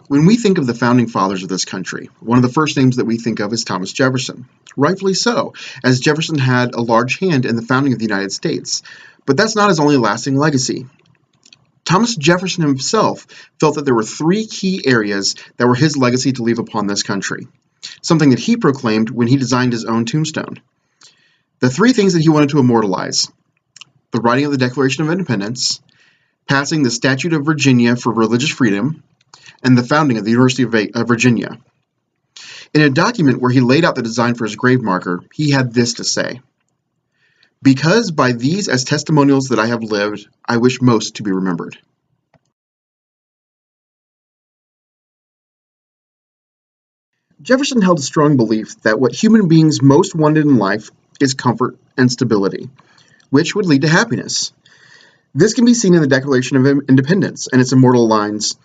When we think of the founding fathers of this country, one of the first names that we think of is Thomas Jefferson. Rightfully so, as Jefferson had a large hand in the founding of the United States. But that's not his only lasting legacy. Thomas Jefferson himself felt that there were three key areas that were his legacy to leave upon this country, something that he proclaimed when he designed his own tombstone. The three things that he wanted to immortalize: the writing of the Declaration of Independence, passing the Statute of Virginia for religious freedom, and the founding of the University of Virginia. In a document where he laid out the design for his grave marker, he had this to say: "Because by these as testimonials that I have lived, I wish most to be remembered." Jefferson held a strong belief that what human beings most wanted in life is comfort and stability, which would lead to happiness. This can be seen in the Declaration of Independence and its immortal lines: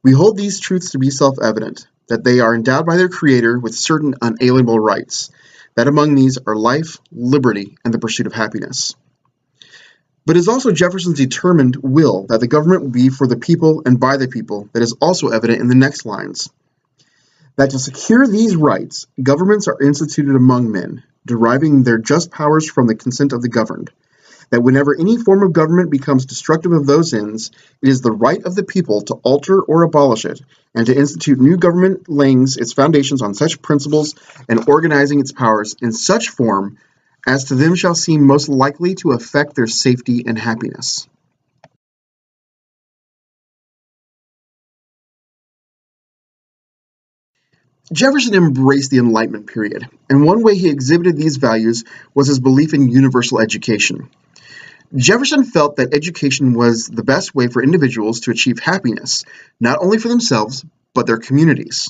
"We hold these truths to be self-evident, that they are endowed by their Creator with certain unalienable rights, that among these are life, liberty, and the pursuit of happiness." But it is also Jefferson's determined will that the government will be for the people and by the people that is also evident in the next lines: "That to secure these rights, governments are instituted among men, deriving their just powers from the consent of the governed. That whenever any form of government becomes destructive of those ends, it is the right of the people to alter or abolish it, and to institute new government laying its foundations on such principles and organizing its powers in such form as to them shall seem most likely to affect their safety and happiness." Jefferson embraced the Enlightenment period, and one way he exhibited these values was his belief in universal education. Jefferson felt that education was the best way for individuals to achieve happiness, not only for themselves, but their communities.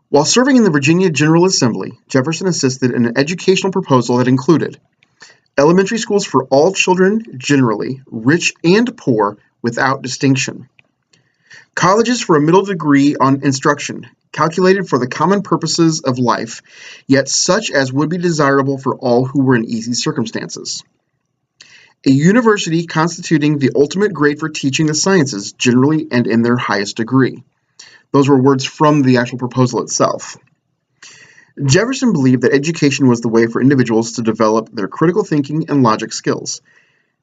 While serving in the Virginia General Assembly, Jefferson assisted in an educational proposal that included elementary schools for all children generally, rich and poor, without distinction; colleges for a middle degree on instruction, calculated for the common purposes of life, yet such as would be desirable for all who were in easy circumstances; a university constituting the ultimate grade for teaching the sciences generally and in their highest degree. Those were words from the actual proposal itself. Jefferson believed that education was the way for individuals to develop their critical thinking and logic skills.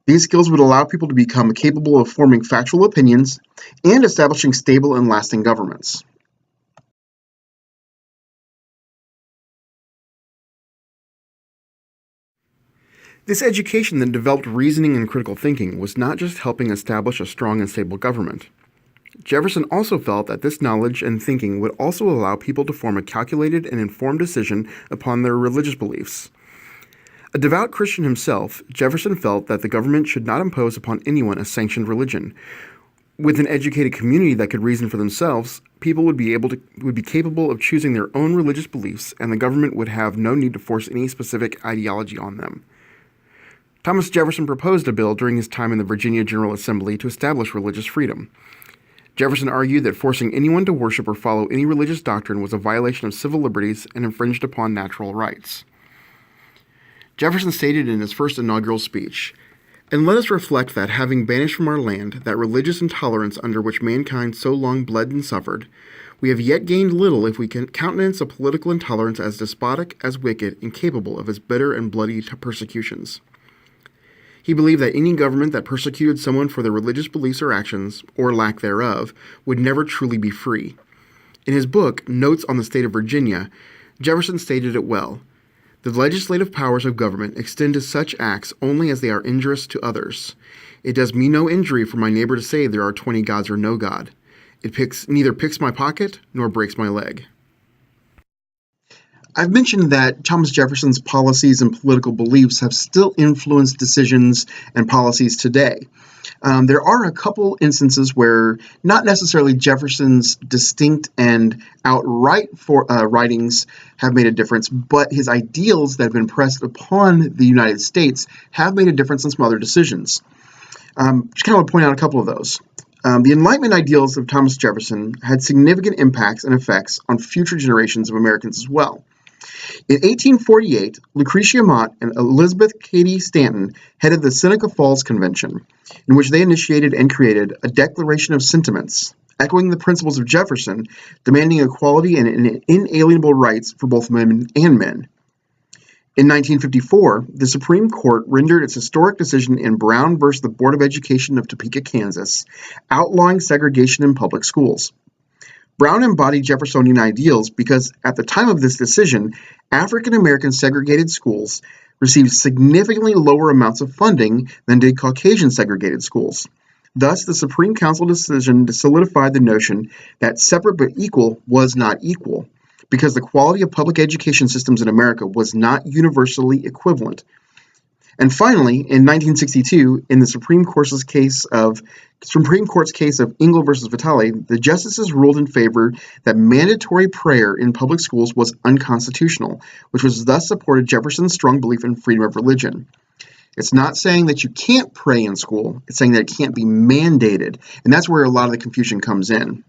These skills would allow people to become capable of forming factual opinions and establishing stable and lasting governments. This education that developed reasoning and critical thinking was not just helping establish a strong and stable government. Jefferson also felt that this knowledge and thinking would also allow people to form a calculated and informed decision upon their religious beliefs. A devout Christian himself, Jefferson felt that the government should not impose upon anyone a sanctioned religion. With an educated community that could reason for themselves, people would be capable of choosing their own religious beliefs, and the government would have no need to force any specific ideology on them. Thomas Jefferson proposed a bill during his time in the Virginia General Assembly to establish religious freedom. Jefferson argued that forcing anyone to worship or follow any religious doctrine was a violation of civil liberties and infringed upon natural rights. Jefferson stated in his first inaugural speech, "And let us reflect that, having banished from our land that religious intolerance under which mankind so long bled and suffered, we have yet gained little if we can countenance a political intolerance as despotic, as wicked, and capable of as bitter and bloody persecutions." He believed that any government that persecuted someone for their religious beliefs or actions, or lack thereof, would never truly be free. In his book, Notes on the State of Virginia, Jefferson stated it well: "The legislative powers of government extend to such acts only as they are injurious to others. It does me no injury for my neighbor to say there are 20 gods or no God. It neither picks my pocket nor breaks my leg." I've mentioned that Thomas Jefferson's policies and political beliefs have still influenced decisions and policies today. There are a couple instances where not necessarily Jefferson's distinct and outright writings have made a difference, but his ideals that have been pressed upon the United States have made a difference in some other decisions. Just kind of want to point out a couple of those. The Enlightenment ideals of Thomas Jefferson had significant impacts and effects on future generations of Americans as well. In 1848, Lucretia Mott and Elizabeth Cady Stanton headed the Seneca Falls Convention, in which they initiated and created a Declaration of Sentiments, echoing the principles of Jefferson, demanding equality and inalienable rights for both women and men. In 1954, the Supreme Court rendered its historic decision in Brown v. the Board of Education of Topeka, Kansas, outlawing segregation in public schools. Brown embodied Jeffersonian ideals because at the time of this decision, African American segregated schools received significantly lower amounts of funding than did Caucasian segregated schools. Thus, the Supreme Council decision solidified the notion that separate but equal was not equal, because the quality of public education systems in America was not universally equivalent. And finally, in 1962, in the Supreme Court's case of Engel versus Vitale, the justices ruled in favor that mandatory prayer in public schools was unconstitutional, which was thus supported Jefferson's strong belief in freedom of religion. It's not saying that you can't pray in school, it's saying that it can't be mandated, and that's where a lot of the confusion comes in.